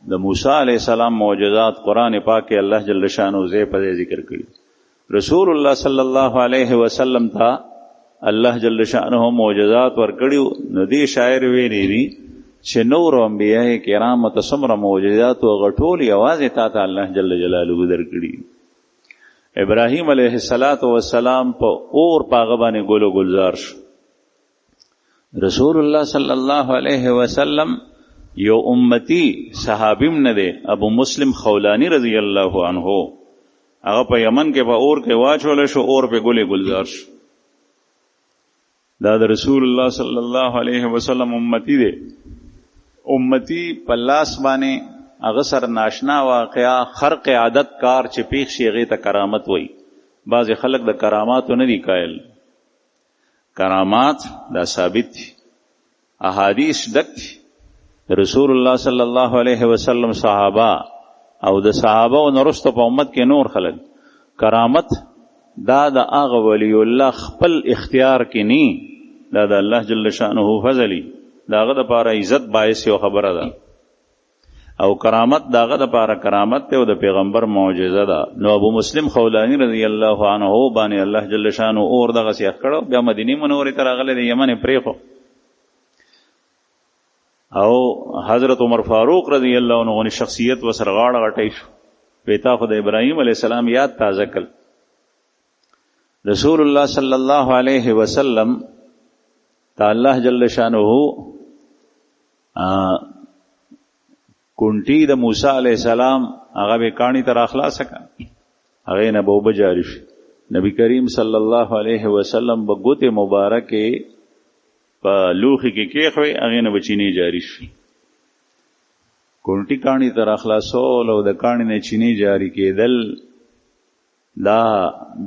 د موسی علیہ السلام معجزات قرآن پاک کې الله جل شانه زې په ذکر کړي. رسول الله صلی الله علیه وسلم ته الله جل شانه معجزات ورکړي. نو دې شاعر ویلي دي چې نور انبیاء کرام ته څومره معجزات او غټول یوازې تا الله جل جلاله درکړي. ابراهیم علیه السلام په اور پاغه باندې ګلو گلزار شو. رسول الله صلی الله علیه وسلم یو امتی صحابیم نه دی ابو مسلم خولانی رضی الله عنه هغه په یمن کې په اور کې واچول شو، اور په ګلې گلزار شو. دا د رسول الله صلی الله علیه وسلم امتی دی. امتی په لاس باندې هغه سره ناشنا واقعا خرق عادت کار چې پیښ شي هغې ته کرامت وایي. بعضې خلک د کراماتو نه دي قایل. کرامات دا ثابت دي، احادیث ډک دي. رسول الله صلی الله علیه وسلم صحابه او د صحابه او نرسته په امت کې نور خلک. کرامت دا د هغه ولی الله خپل اختیار کې نی، دا د الله جل شانه فضلی، دا هغه دپاره عزت باعث یو خبره ده. او کرامت دا هغه دپاره کرامت دی او د پیغمبر معجزه ده. نو ابو مسلم خولانی رضی الله عنه باندې الله جل شانه اور دغه سیخ کړو، بیا مدینه منورې ته راغلی د یمن پرېښو. او حضرت عمر فاروق رضی الله عنه شخصیت وسره غاړه غټی شو، پیتا خو د ابراهیم علیه السلام یاد تازه کړ. رسول الله صلی الله علیه وسلم تا الله جل شانه کونټي د موسی علیه السلام هغه به کاڼي ته راخلاصه کړه، هغې نه به اوبه جاري شي. نبی کریم صلی الله علیه وسلم به ګوتې مبارکې په لوښي کې کېښوي، هغې نه به چینې جاري شي. کونټي کاڼي ته راخلاصول او د کاڼي نه چینې جاري کېدل دا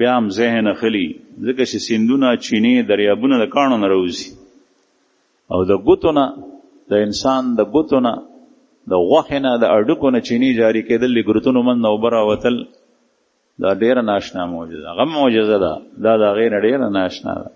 بیا هم ذهن اخلي، ځکه چې سیندونه، چینې، دریابونه د کاڼو نه راوځي. او د ګوتو نه د انسان د ګوتو نه د غوښې نه د اډوکو نه چینې جاري کېدل، د ګروتونو من نه اوبه راوتل، دا ډېره ناشنا معجزه. هغه معجزه ده، دا د هغې نه ډېره ناشنا ده.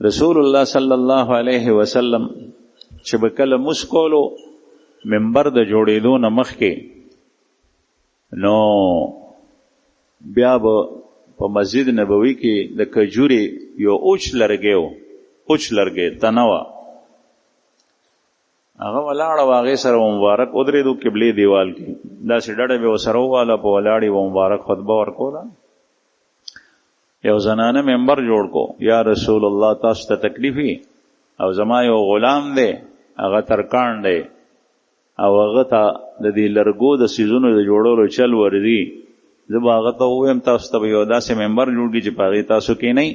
رسول الله صلی الله علیه وسلم چې به کله مونځ کولو منبر د جوړېدو نه مخکې، نو بیا به په مسجد نبوي کې د کجورې یو اوچ لرګی تنه وه، هغه ولاړه وه، هغې سره مبارک ودرېدو قبلې دیوال کې، داسې ډډه به ورسره وواله، په ولاړې به مبارک خطبه ورکوله. یو زنانه منبر جوړ کو، یا رسول الله تاسو ته تکلیفي، او زما یو غلام دی هغه ترکاڼ دی او هغه ته د دې لرګو د څیزونو د جوړولو چل ورځي، زه به هغه ته ووایم تاسو ته به یو داسې منبر جوړ کړي چې په هغې تاسو کښېنئ.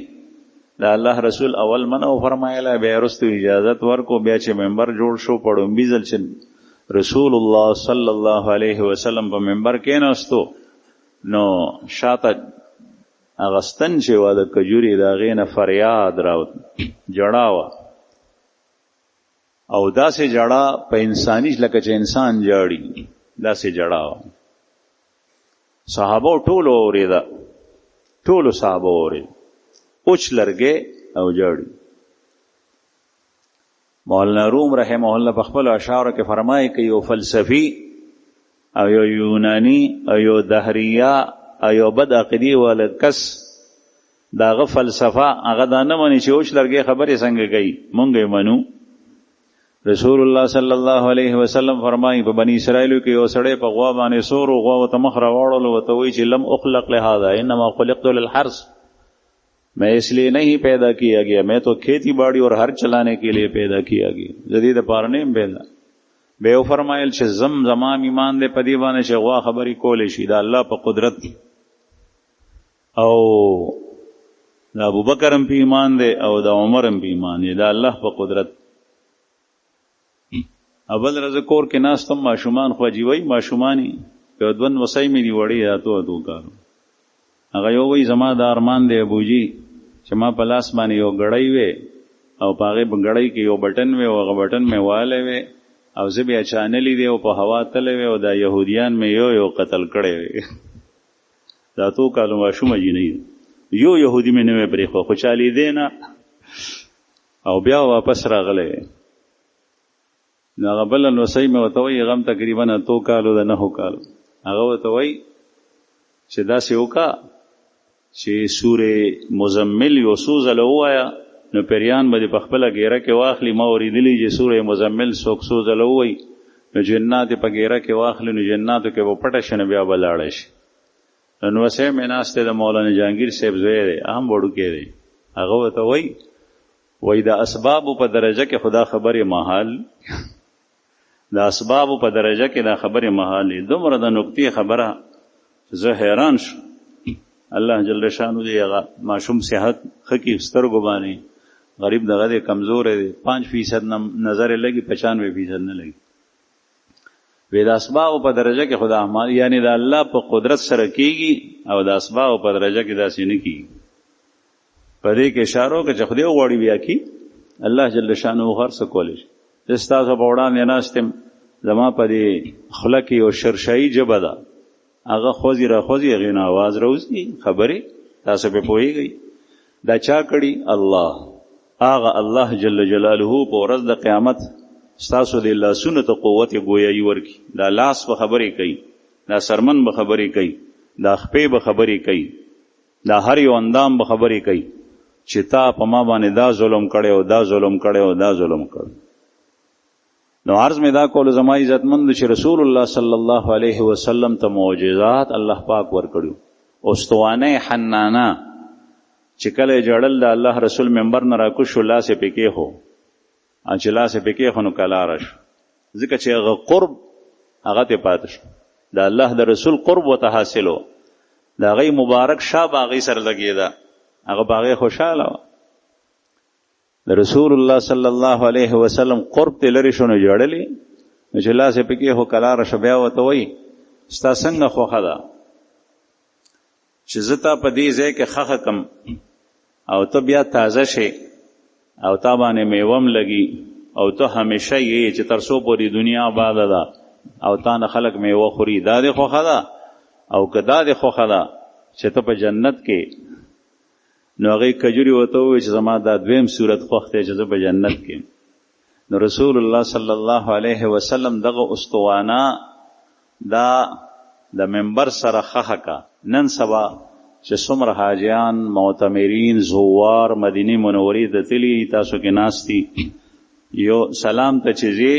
د الله رسول اول منع وفرمایله، بیا وروسته اجازت ورکو. بیا چې منبر جوړ شو، په ډومبي ځل چې رسول الله صلی الله علیه وسلم په منبر کېناستو، نو شاته هغه ستن چې وه د کجورې د هغې نه فریاد راوت، جړا وه، او داسې جړا په انساني لکه چې انسان جاړي، داسې جړا وه. صحابو ټولو اورېده، ټولو صحابو اورېده، اوچ لرګی او جاړي. مولانا روم رحمه الله په خپلو اشعارو کې فرمایي که یو فلسفي او یو یوناني او یو دهریه او یو بد عقیدې والا کس د هغه فلسفه هغه دا نه مني چې اوچ لرګی خبرې څنګه کوي، مونږ یې منو. رسول الله صلی الله علیه وسلم فرمایي په بني اسرائیلو کې یو سړی په غوا باندې سور غوا ورته مخ راواړلو، ورته وایي چې لم اخلق لهذا انما خلقت للحرث، میں اس لیے نہیں پیدا کیا گیا، میں تو کھیتی باڑی اور ہر چلانے کے لیے پیدا کیا گیا، جدید پارنیم پیدا. بے او فرمایل چې زمام ایمان دے پدی باندې چې غوا خبرې کولی شي، دا الله په قدرت، او دا ابوبکر هم په ایمان دی او دا عمر هم په ایمان دی، دا الله په قدرت. اول ورځ کور کې ناستم، ماشومان خو عجیبوي، ماشومانې یو دوه وسۍ مې دي وړې، اتو کارو. هغه یو وایي زما د ارمان دی ابوجي چې ما په لاس باندې یو ګړی وی او په هغې ګړی کې یو بټن وی، او هغه بټن مې والی وی او زه بیا چانلی دی او په هوا تلی وی، او دا یهودیان مې یو قتل کړی وی. دا اتو کالو ماشوم جینۍ یو یهودي مې نه وی پرېښو، خو چا لیدی نه، او بیا واپس راغلی. نو هغه بل نوسی مې ورته وایي هغه هم تقریبا 8 کالو د 9 کالو هغه ورته وایي چې داسې وکړه چې سورې مزمل یو څو ځله ووایه نو پیریان به دې په خپله ګیره کې واخلي ما اورېدلي چې سورې مزمل څوک څو ځله ووایي نو جنات یې په ګیره کې واخلي نو جناتو کې به پټه شي نو بیا به لاړه شي نو نوسی مې ناست دی د مولانا جهانګیر صاحب زوی دی هم وړوکی دی هغه ورته وایي د اسبابو په درجه کې خدا خبرې محال د اسبابو په درجه کې دا خبرې محال دومره د نکتې خبره زه حیران شو الله جل شانو دی هغه ماشوم صحت ښه کړي سترګو باندې غریب دغه دی کمزوری دی 5% نظر یې لګي 95% نه لګي وی د اسبابو په درجه کې خدا اعمال یعنی د الله په قدرت سره کیږي او د اسبابو په درجه کې داسې نه کیږي په دې کې اشاره وکړه چې خدای وغواړي بیا کی الله جل شانو هر څه کولی شي ستاسو په وړاندې ناستم زما په دې خوله کې یو شرشایي ژبه ده هغه خوځي را خوځي هغې نه آواز راوځي خبرې تاسو پې پوهېږئ دا چا کړي الله هغه الله جل جلاله په ورځ د قیامت ستاسو د لاسونو ته قوت ګویایي ورکړي دا لاس به خبرې کوي دا سرمن به خبرې کوي دا خپې به خبرې کوي دا هر یو اندام به خبرې کوي چې تا په ما باندې دا ظلم کړی او دا ظلم کړی او دا ظلم کړی نو عرض میں دا کول زما عزتمند چې رسول الله صلی الله علیه وسلم ته معجزات الله پاک ورکړو استوانه حنانه چې کله جړل د الله رسول منبر نه راکوشو لاسه پکې هو چې لاسه پکې هو نو کلا راش ځکه چې هغه قرب هغه ته پاتې شو د الله د رسول قرب وته حاصلو دا غي مبارک شاه باغی سره لګیدا هغه باغی خوشاله د رسول الله صلی الله علیه وسلم قرب ته لري شونه جوړلی چې لاسه پکې هو کلا راش بیا وته وای ستا څنګه خوخه ده چې زتا په دې ځای کې خخه کم او ته بیا تازه شي او تا باندې میوم لګي او ته همیشه یې چې تر څو پورې دنیا آباد ده او تا نه خلق میوه خوري دا دې خوخه ده او که دا دې خوخه ده چې ته په جنت کې نو هغې کجوري ورته ووایي چې زما دا دویم صورت خوښ دی چې زه په جنت کې نو رسول الله صلی الله علیه وسلم دغه استوانه دا د منبر سره خخه کا نن سبا چې څومره حاجیان معتمرین زوار مدینه منورې ته تللي تاسو کې ناستي یو سلام ته چې ځې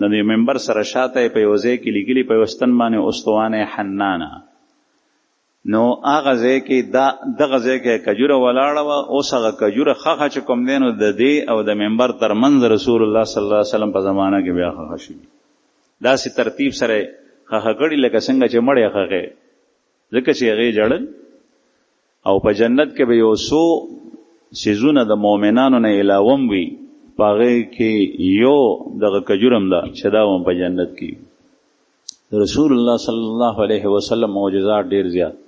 د منبر سره شاته په یو ځای کې لیکلي په وستن باندې استوانه حنانه نو هغه ځای کې دغه ځای کې کجوره ولاړه وه اوس هغه کجوره خخه چې کوم دی نو د دې او د منبر ترمنځ رسول الله صلی الله علیه وسلم په زمانه کې بیا خخه شي داسې ترتیب سره خخه کړي لکه څنګه چې مړی خخې ځکه چې هغې جړل او په جنت کې به یو څو څیزونه د مؤمنانو نه علاوه وي په هغې کې یو دغه کجورم ده چې دا هم په جنت کې رسول الله صلی الله علیه وسلم معجزات ډېر زیات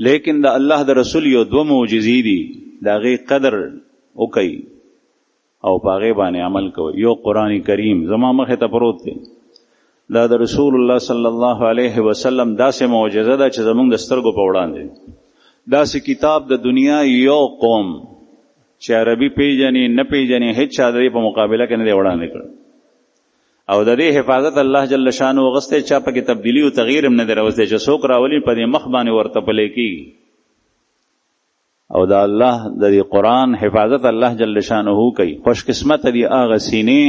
لیکن د الله د رسول یو دوه معجزې دي د هغې قدر وکئ او په هغې باندې عمل کوئ یو قرآن کریم زما مخې ته پروت دی دا د رسول الله صلی الله علیه وسلم داسې معجزه ده چې زموږ د سترګو په وړاندې داسې کتاب د دنیا یو قوم چې عربي پیژني نه پیژني هیڅ چا د دې په مقابله کې نه دی وړاندې کړ او د دې حفاظت الله جل شانه وغسته چا پکې تبدیلی او تغییر هم نه دروسته چې څوک راولي په دې مخ باندې ورته پلي کیږي او دا الله د دې قران حفاظت الله جل شانه کوي خوش قسمت دي هغه سینې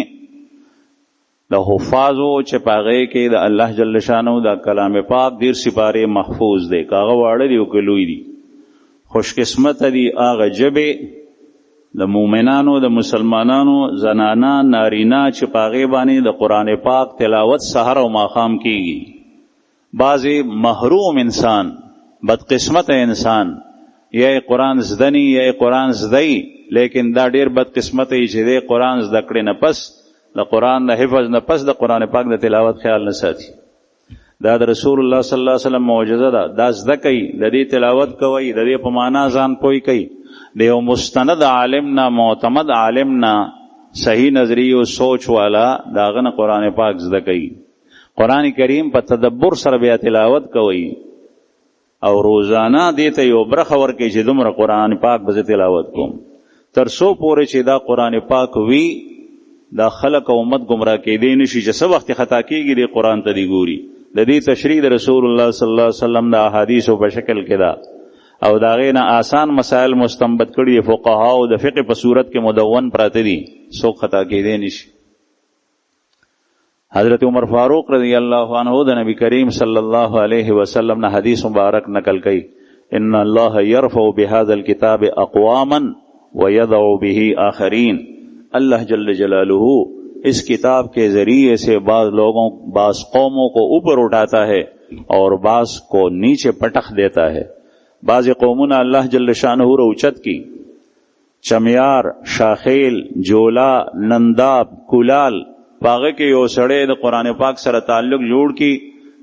د حفاظو چې پاغه کې د الله جل شانه دا کلام پاک ډیر سپاره محفوظ دي کاغه واړه دي او کلوې دي خوش قسمت دي هغه جبه د مؤمنانو د مسلمانانو زنانا نارینا چې پاغه باندې د قران پاک تلاوت سحر او ماقام کیږي بعضی محروم انسان بدقسمت انسان یا قران زدنی یا قران زدای لیکن دا ډیر بدقسمت ای چې د قران زده کړي نه پس د قران د حفظ نه پس د قران پاک د تلاوت خیال نه ساتي دا د رسول الله صلی الله علیه وسلم معجزه ده دا زده کوي د دې تلاوت کوي د دې په معنا ځان پوي کوي د یو مستند عالمنا معتمد عالمنا صحیح نظری او سوچ والا داغه نه قران پاک زده کوي قران کریم په تدبر سره بیا تلاوت کوي او روزانه دې ته یو برخه ورکړي چې دومره قران پاک به تلاوت کوم تر څو پورې چې دا قران پاک وی دا خلق او امت گمراه کېدی نشي چې څه وخت خطا کېږي د قرآن ته دی ګوري. د دې تشریح د رسول الله صلی الله علیه وسلم د احادیثو په شکل کې ده او د هغې نه آسان مسائل مستنبط کړي د فقهاو د فقه په صورت کې مدون پراته دي، څوک خطا کېدی نشي. حضرت عمر فاروق رضی الله عنه د نبی کریم صلی الله علیه وسلم نه حدیث مبارک نقل کړي، ان الله يرفع بهذا الكتاب اقواما ويضع به آخرین. اللہ جل جلالہ اس کتاب کے ذریعے سے بعض قوموں کو اوپر اٹھاتا ہے اور بعض کو نیچے پٹخ دیتا ہے. بعض قوموں نے اللہ جل شانہ اوچت کی، چمیار، شاخیل، جولا، ننداب، کلال، پاغه کې یو سړی د قرآن پاک سره تعلق جوړ کی،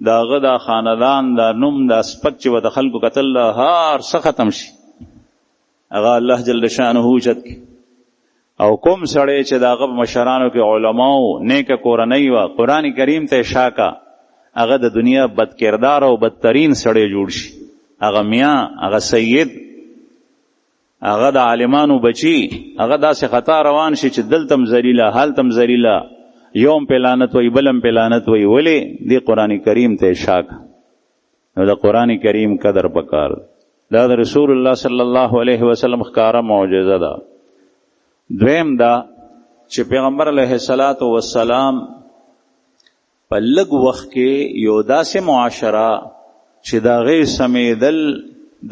داغه دا خاندان دا نوم دا سپک چې و د خلکو قتل هار څه ختم شي، هغه الله جل شانه اوچت کی. او کوم سړی چې داغه مشرانو کې علماو نیکه کورنۍ و قرآن کریم ته شاکا، هغه د دنیا بد کردار او بدترین سړی جوړ شي، هغه میاں، هغه سید، هغه د عالمانو بچی، هغه داسې خطا روان شي چې دلتم ذلیله حالتم ذلیله، یوم پہ لعنت وی بلم پہ لعنت وی. ولی دی قرآن کریم ته شاکا. نو د قرآن کریم قدر پکار دا د رسول الله صلی الله علیه وسلم ښکاره معجزه ده. دویم دا چې پیغمبر علیه الصلاۃ والسلام په لږ وخت کې یو داسې معاشره چې دا غیر سمیدل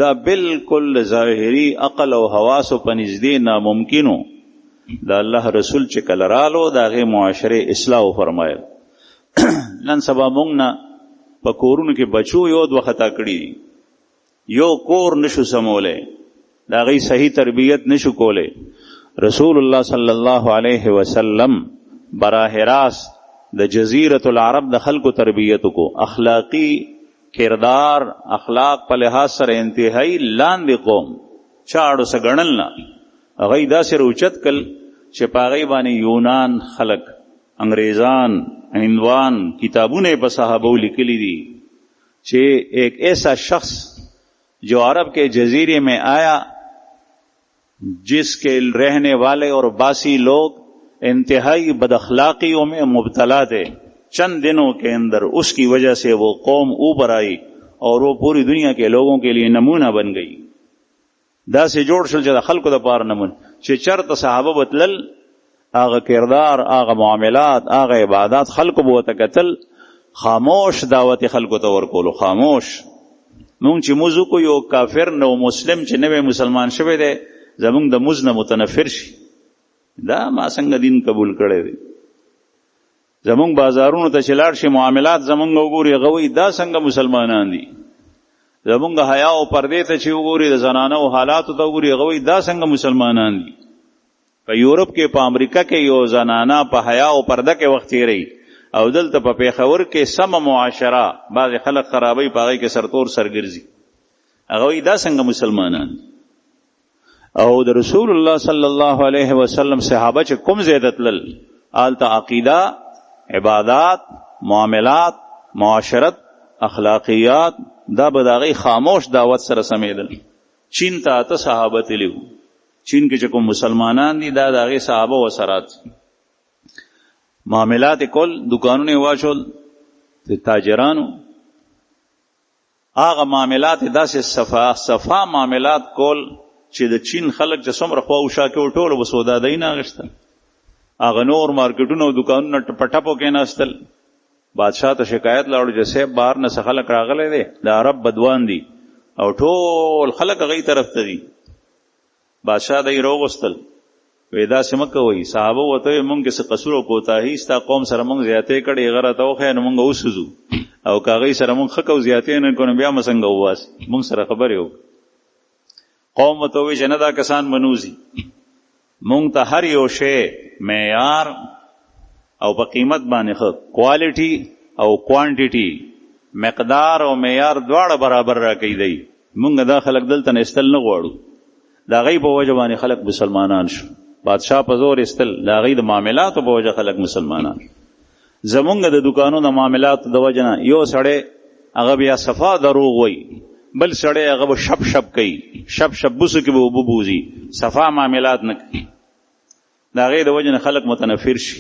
دا بالکل ظاهری عقل او حواس په نږدې ناممکنو، دا الله رسول چې کله رالو دا غیر معاشره اصلاح فرمایل. نن سبا مونږ نه په کورونو کې بچو یو دوه خطا کړي، یو کور نشو سمولی، دا غیر صحیح تربیت نشو کولی. رسول الله صلی الله علیه وسلم براہ راست د جزیرۃ العرب د خلکو تربیت کو، اخلاقی کردار اخلاق په لحاظ سره انتهایی لاندې قوم چاړو سره ګڼل نه، هغه داسې روچت کل چې په هغې باندې یونان خلق، انګریزان، هندوان کتابونه په صحابو لیکلی دي چې ایک ایسا شخص جو عرب کے جزیرے میں آیا جس کے رہنے والے اور باسی لوگ انتہائی بد اخلاقیوں میں مبتلا تھے، چند دنوں کے اندر اس کی وجہ سے وہ قوم اوپر آئی اور وہ پوری دنیا کے لوگوں کے لیے نمونہ بن گئی. دا سے جوړ شل چې د خلکو د پاره نمونه چې چرته صحابه بتلل، هغه کردار، هغه معاملات، هغه عبادات خلکو به ورته کتل، خاموش دعوت خلکو ته ورکولو. خاموش مونږ چې موږ کو یو کافر نو مسلم چې نوی مسلمان شوی دی زمونږ د موږ نه متنفر شي، دا ما څنګه دین قبول کړی دی. زمونږ بازارونو ته چې لاړ شي معاملات زمونږ وګوري، هغه وایي دا څنګه مسلمانان دي. زمونږ حیا او پردې ته چې وګوري، د زنانو حالاتو ته وګوري، هغه وایي دا څنګه مسلمانان دي. په یورپ کې، په امریکا کې یو زنانه په حیا او پرده کې وخت تیری، او دلته په پیښور کې سم معاشره بعض خلک خرابوي، په هغې کې سرتور سرګرځي، هغه وایي دا څنګه مسلمانان دي. او د رسول الله صلی الله علیه وسلم صحابه چې کوم ځای ته تلل، هلته عقیده، عبادات، معاملات، معاشرت، اخلاقیات دا به د هغې خاموش دعوت سره سمیدل. چین ته 8 صحابه تللي وو، چین کې چې کوم مسلمانان دي دا د هغې صحابه و اثرات. معاملات کول، دکانونه واچول د تاجرانو، هغه معاملات داسې صفا معاملات کول چې د چین خلک چې څومره خوا وشا کې ټوله به سودادۍ نه اخېسته، هغه نور مارکیټونه او دکانونه په ټپو کې ناستل. بادشاہ ته شکایت لاړو چې صاحب بهر نه څه خلک راغلی دی، د عرب بدوان دي او ټول خلک هغې طرف ته دي. بادشاہ دی راوغوستل، وی داسې مه کوئ. صحابه ورته ویل موږ کې څه قصور او کوتاهي ستا قوم سره موږ زیاتې کړې، هغه راته وښیه نو موږ وسوځو، او که هغې سره موږ ښه کوو زیاتې نه کړو نو بیا مو څنګه وباسي، موږ سره خبرې وکړو. قوم ورته وویل چې نه دا کسان منوزي، موږ ته هر یو شی معیار او په قیمت باندې ښه کوالټي او کوانټیټي، مقدار او معیار دواړه برابر راکوي دی. موږ دا خلک دلته نه ایستل نه غواړو. د هغې په وجه باندې خلک مسلمانان شو. بادشاہ په زور ایستل، د هغې د معاملاتو په وجه خلک مسلمانان شو. زمونږ د دکانونو د معاملاتو د وجه نه یو سړی هغه بیا صفا دروغ وایي، بل سړی هغه به شپ شپ کوي، شپ شپ بوسو کې به اوبه بوځي، صفا معاملات نه کوي. د هغې د وجې نه خلک متنفر شي